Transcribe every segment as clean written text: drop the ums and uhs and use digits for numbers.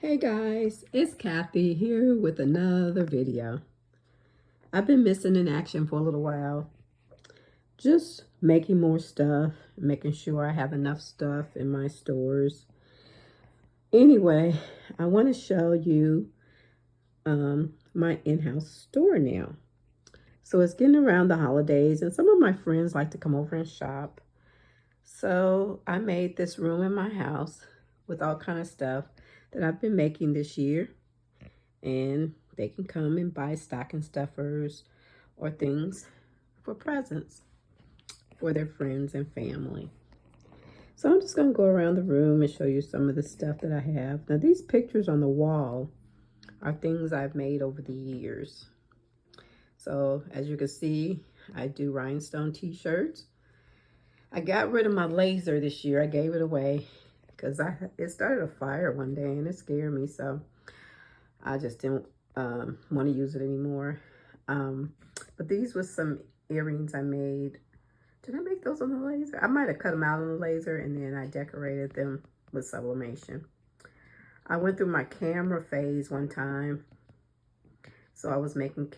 Hey guys, it's Kathy here with another video. I've been missing in action for a little while. Just making more stuff, making sure I have enough stuff in my stores. Anyway, I want to show you my in-house store now. So it's getting around the holidays and some of my friends like to come over and shop. So I made this room in my house with all kind of stuff that I've been making this year. And they can come and buy stocking stuffers or things for presents for their friends and family. So I'm just going to go around the room and show you some of the stuff that I have. Now these pictures on the wall are things I've made over the years. So as you can see, I do rhinestone t-shirts. I got rid of my laser this year. I gave it away because it started a fire one day and it scared me. So I just didn't want to use it anymore. But these were some earrings I made. Did I make those on the laser? I might have cut them out on the laser and then I decorated them with sublimation. I went through my camera phase one time. So I was making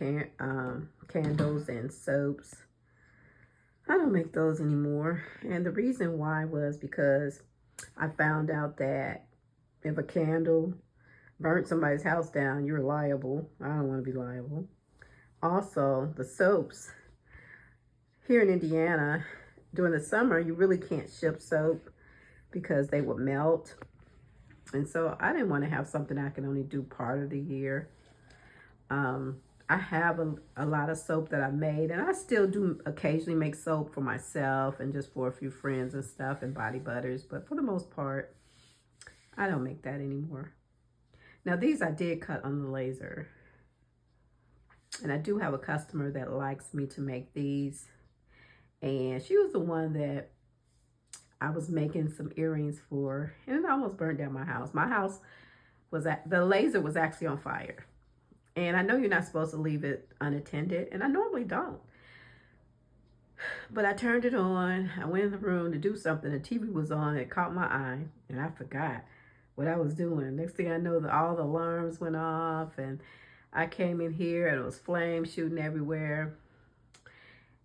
candles and soaps. I don't make those anymore. And the reason why was because I found out that if a candle burnt somebody's house down, you're liable. I don't want to be liable. Also, the soaps. Here in Indiana, during the summer, you really can't ship soap because they would melt. And so I didn't want to have something I can only do part of the year. I have a lot of soap that I made, and I still do occasionally make soap for myself and just for a few friends and stuff and body butters. But for the most part, I don't make that anymore. Now these I did cut on the laser. And I do have a customer that likes me to make these. And she was the one that I was making some earrings for. And it almost burned down my house. My house was the laser was actually on fire. And I know you're not supposed to leave it unattended. And I normally don't. But I turned it on. I went in the room to do something. The TV was on. It caught my eye. And I forgot what I was doing. Next thing I know, all the alarms went off. And I came in here and it was flames shooting everywhere.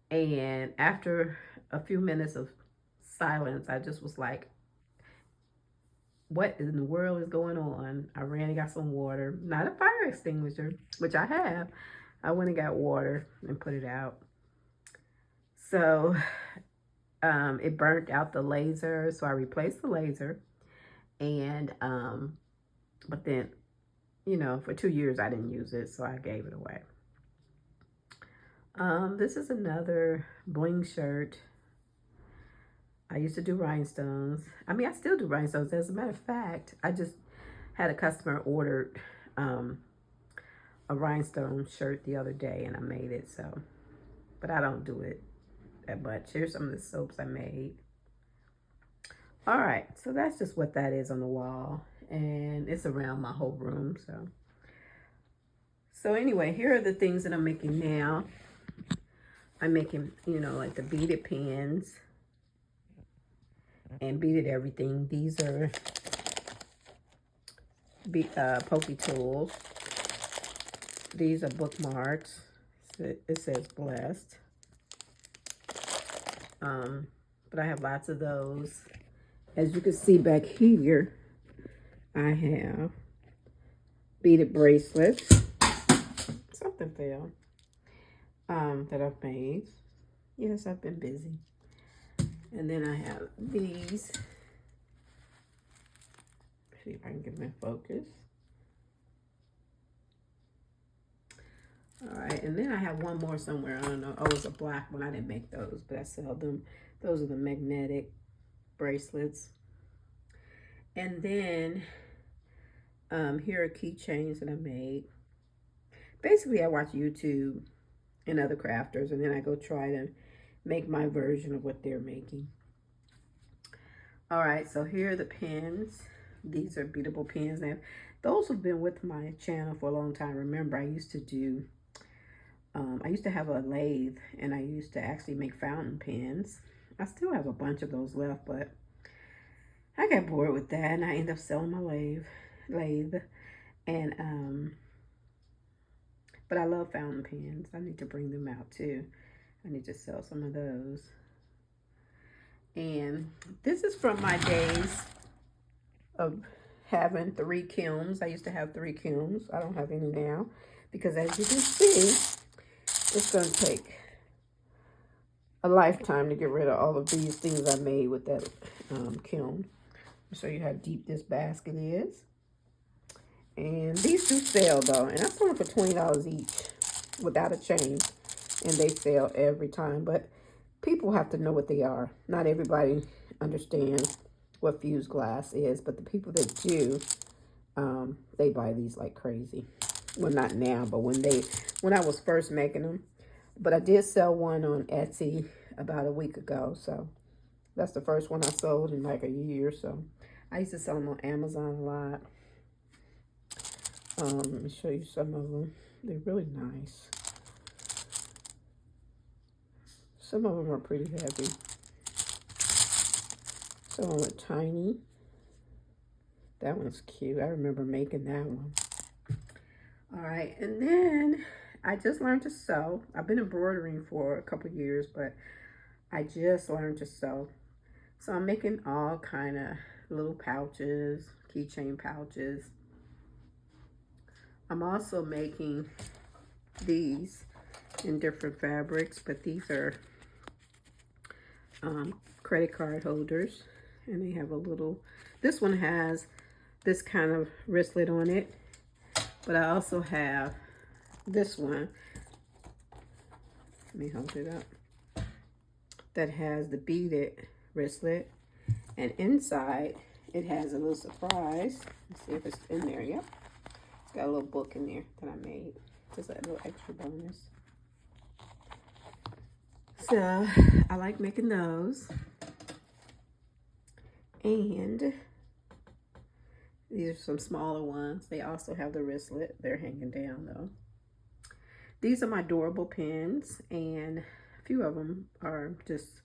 And after a few minutes of silence, I just was like, what in the world is going on? I ran and got some water, not a fire extinguisher, which I have. I went and got water and put it out. So it burnt out the laser. So I replaced the laser. And, but then, you know, for 2 years I didn't use it. So I gave it away. This is another bling shirt. I used to do rhinestones. I mean, I still do rhinestones. As a matter of fact, I just had a customer ordered a rhinestone shirt the other day and I made it. So, but I don't do it that much. Here's some of the soaps I made. All right, so that's just what that is on the wall. And it's around my whole room, So anyway, here are the things that I'm making now. I'm making, you know, like the beaded pins and beaded everything. These are pokey tools. These are bookmarks. It says blessed. But I have lots of those. As you can see back here, I have beaded bracelets. Something fell. That I've made. Yes, I've been busy. And then I have these. See if I can get them in focus. All right, and then I have one more somewhere. I don't know. Oh, it's a black one. I didn't make those, but I sell them. Those are the magnetic bracelets. And then here are keychains that I made. Basically, I watch YouTube and other crafters, and then I go try to make my version of what they're making. All right, so here are the pins. These are beadable pins. Now, those have been with my channel for a long time. Remember, I used to have a lathe, and I used to actually make fountain pens. I still have a bunch of those left, but I got bored with that, and I ended up selling my lathe. lathe. And but I love fountain pens. I need to bring them out too. I need to sell some of those. And this is from my days of having 3 kilns. I used to have 3 kilns. I don't have any now because, as you can see, it's going to take a lifetime to get rid of all of these things I made with that kiln. I'll show you how deep this basket is. And these do sell though, and I sold them for $20 each without a change, and they sell every time. But people have to know what they are. Not everybody understands what fused glass is, but the people that do, they buy these like crazy. Well, not now, but when I was first making them. But I did sell one on Etsy about a week ago, so that's the first one I sold in like a year. So I used to sell them on Amazon a lot. Let me show you some of them. They're really nice. Some of them are pretty heavy. Some of them are tiny. That one's cute. I remember making that one. All right, and then I just learned to sew. I've been embroidering for a couple years, but I just learned to sew. So I'm making all kind of little pouches, keychain pouches. I'm also making these in different fabrics, but these are credit card holders, and they have a little, this one has this kind of wristlet on it, but I also have this one, let me hold it up, that has the beaded wristlet, and inside it has a little surprise. Let's see if it's in there. Yep, it's got a little book in there that I made, just a little extra bonus. So I like making those. And these are some smaller ones. They also have the wristlet. They're hanging down though. These are my durable pens, and a few of them are just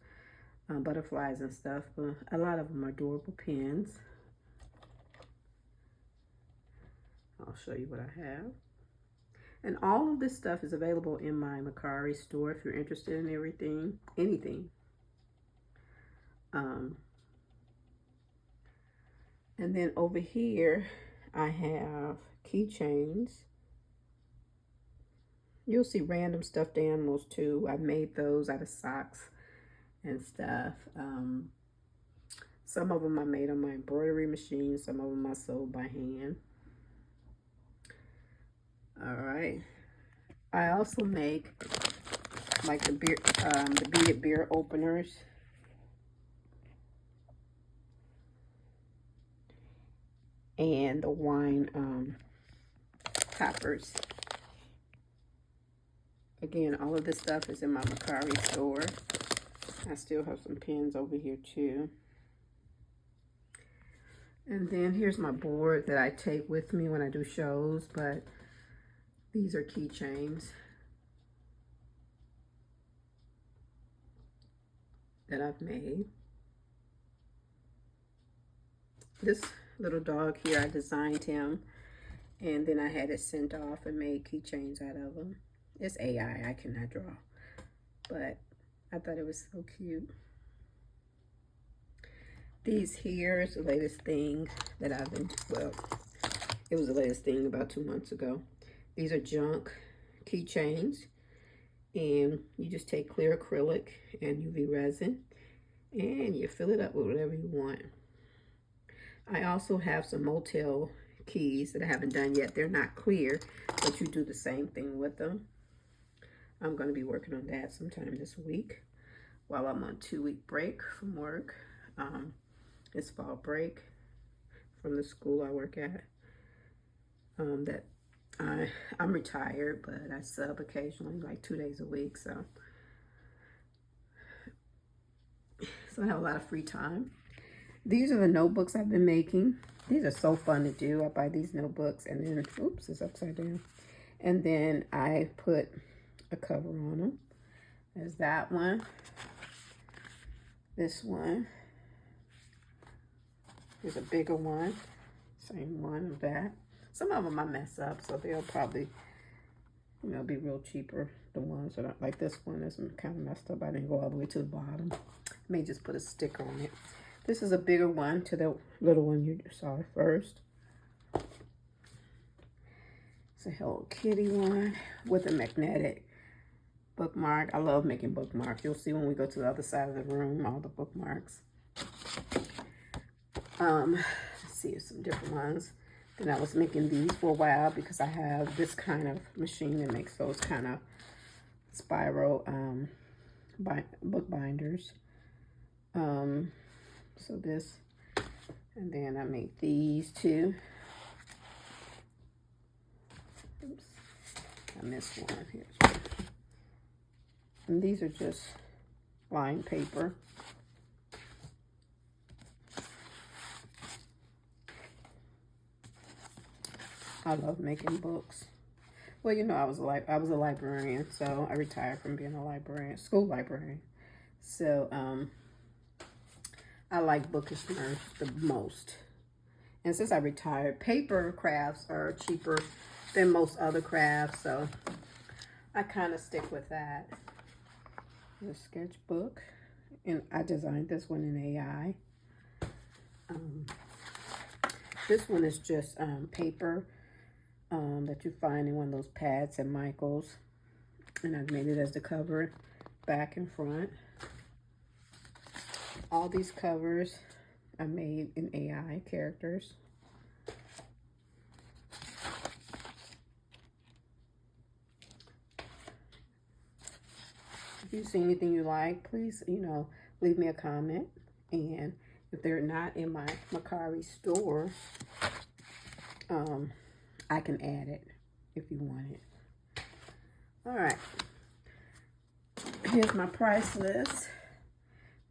butterflies and stuff, but a lot of them are durable pens. I'll show you what I have. And all of this stuff is available in my Mercari store if you're interested in anything. And then over here, I have keychains. You'll see random stuffed animals too. I made those out of socks and stuff. Some of them I made on my embroidery machine. Some of them I sewed by hand. All right. I also make like the beaded beer openers. And the wine toppers. Again, all of this stuff is in my Mercari store. I still have some pins over here too. And then here's my board that I take with me when I do shows, but these are keychains that I've made. This little dog here, I designed him, and then I had it sent off and made keychains out of him. It's AI, I cannot draw, but I thought it was so cute. These here is the latest thing that I've been, well, it was the latest thing about 2 months ago. These are junk keychains, and you just take clear acrylic and UV resin, and you fill it up with whatever you want. I also have some motel keys that I haven't done yet. They're not clear, but you do the same thing with them. I'm going to be working on that sometime this week while I'm on 2-week break from work. It's fall break from the school I work at. I'm retired, but I sub occasionally, like 2 days a week. So I have a lot of free time. These are the notebooks I've been making. These are so fun to do. I buy these notebooks and then, oops, it's upside down. And then I put a cover on them. There's that one. This one. There's a bigger one. Same one of that. Some of them I mess up, so they'll probably, you know, be real cheaper. The ones that are, like this one is kind of messed up. I didn't go all the way to the bottom. I may just put a sticker on it. This is a bigger one to the little one you saw first. It's a Hello Kitty one with a magnetic bookmark. I love making bookmarks. You'll see when we go to the other side of the room, all the bookmarks. Let's see some different ones. Then I was making these for a while because I have this kind of machine that makes those kind of spiral book binders. So this, and then I made these too. Oops, I missed one. Here's one. And these are just lined paper. I love making books. Well, you know, I was a librarian, so I retired from being a librarian, school librarian. So I like bookish merch the most. And since I retired, paper crafts are cheaper than most other crafts, so I kind of stick with that. The sketchbook, and I designed this one in AI. This one is just paper that you find in one of those pads at Michael's, and I've made it as the cover, back and front. All these covers I made in AI characters. If you see anything you like, please, you know, leave me a comment. And if they're not in my Mercari store, I can add it if you want it. All right. Here's my price list.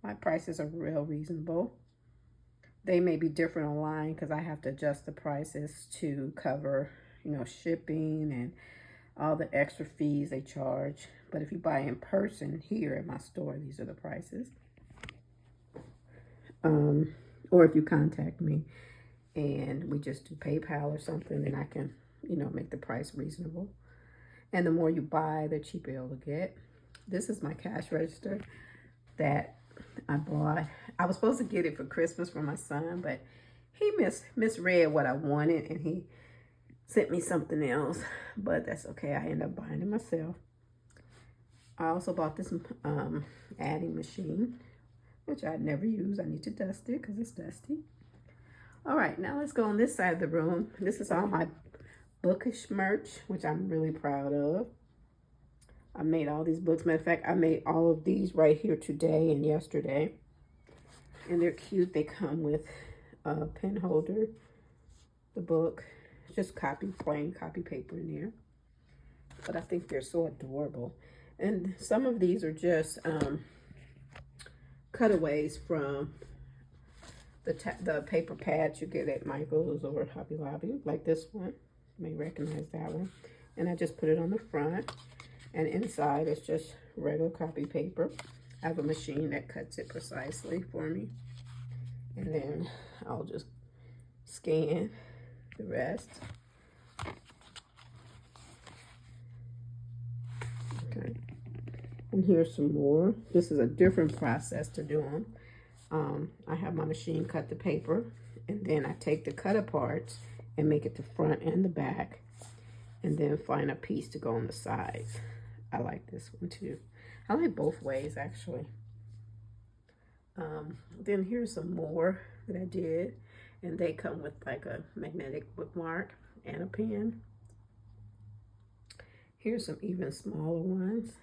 My prices are real reasonable. They may be different online because I have to adjust the prices to cover, you know, shipping and all the extra fees they charge. But if you buy in person here at my store, these are the prices. Or if you contact me and we just do PayPal or something, then I can, you know, make the price reasonable. And the more you buy, the cheaper it'll get. This is my cash register that I bought. I was supposed to get it for Christmas for my son, but he misread what I wanted and he sent me something else. But that's okay. I ended up buying it myself. I also bought this adding machine, which I never use. I need to dust it because it's dusty. All right, now let's go on this side of the room. This is all my bookish merch, which I'm really proud of. I made all these books. Matter of fact, I made all of these right here today and yesterday. And they're cute. They come with a pen holder, the book, just plain copy paper in there. But I think they're so adorable. And some of these are just cutaways from the paper pads you get at Michael's or Hobby Lobby, like this one. You may recognize that one. And I just put it on the front. And inside it's just regular copy paper. I have a machine that cuts it precisely for me. And then I'll just scan the rest. Okay. And here's some more. This is a different process to do them. I have my machine cut the paper, and then I take the cut apart and make it the front and the back, and then find a piece to go on the sides. I like this one too. I like both ways actually. Then here's some more that I did, and they come with like a magnetic bookmark and a pen. Here's some even smaller ones.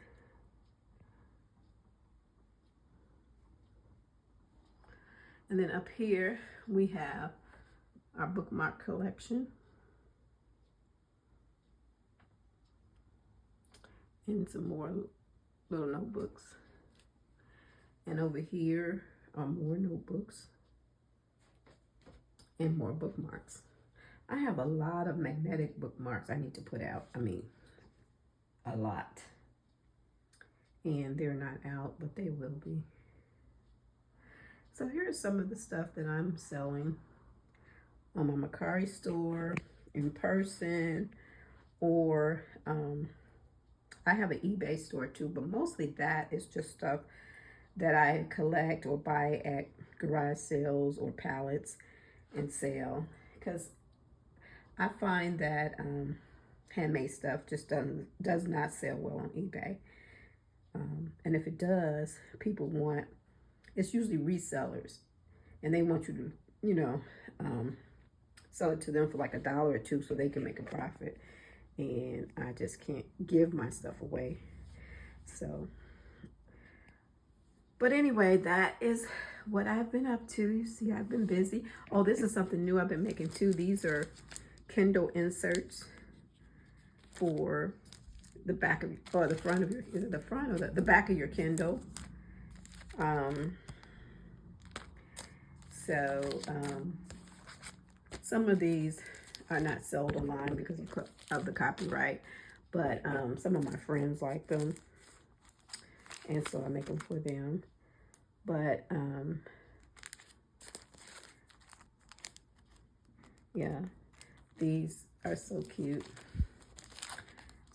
And then up here we have our bookmark collection. And some more little notebooks. And over here are more notebooks and more bookmarks. I have a lot of magnetic bookmarks I need to put out. I mean, a lot. And they're not out, but they will be. So here's some of the stuff that I'm selling. on my Mercari store in person, or I have an eBay store too, but mostly that is just stuff that I collect or buy at garage sales or pallets and sell, because I find that handmade stuff just does not sell well on eBay. And if it does, people want, it's usually resellers, and they want you to, you know, sell it to them for like $1 or $2 so they can make a profit. And I just can't give my stuff away. So, but anyway, that is what I've been up to. You see, I've been busy. Oh, this is something new I've been making too. These are Kindle inserts for the back of, or the front of your, is it the front or the back of your Kindle? Some of these are not sold online because of the copyright, but some of my friends like them, and so I make them for them. But yeah, these are so cute.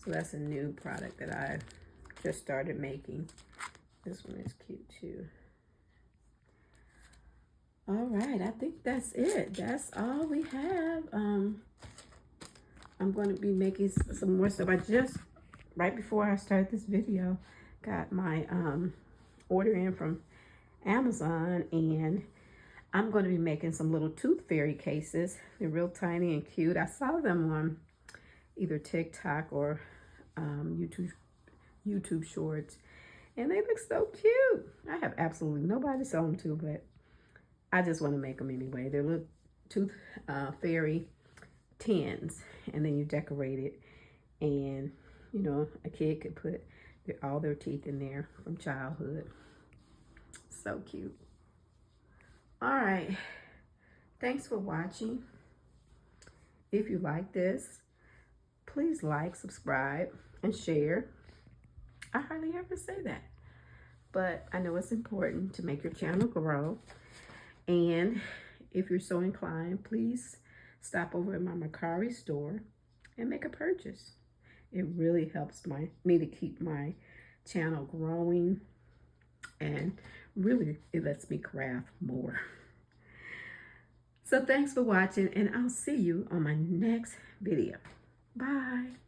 So that's a new product that I just started making. This one is cute too. All right, I think that's it. That's all we have. I'm going to be making some more stuff. I just, right before I start this video, got my order in from Amazon, and I'm going to be making some little tooth fairy cases. They're real tiny and cute. I saw them on either TikTok or YouTube Shorts, and they look so cute. I have absolutely nobody to sell them to, but I just want to make them anyway. They're little tooth fairy tins, and then you decorate it, and you know, a kid could put all their teeth in there from childhood. So cute. All right, thanks for watching. If you like this, please like, subscribe, and share. I hardly ever say that, but I know it's important to make your channel grow. And if you're so inclined, please stop over at my Mercari store and make a purchase. It really helps me to keep my channel growing, and really it lets me craft more. So thanks for watching, and I'll see you on my next video. Bye.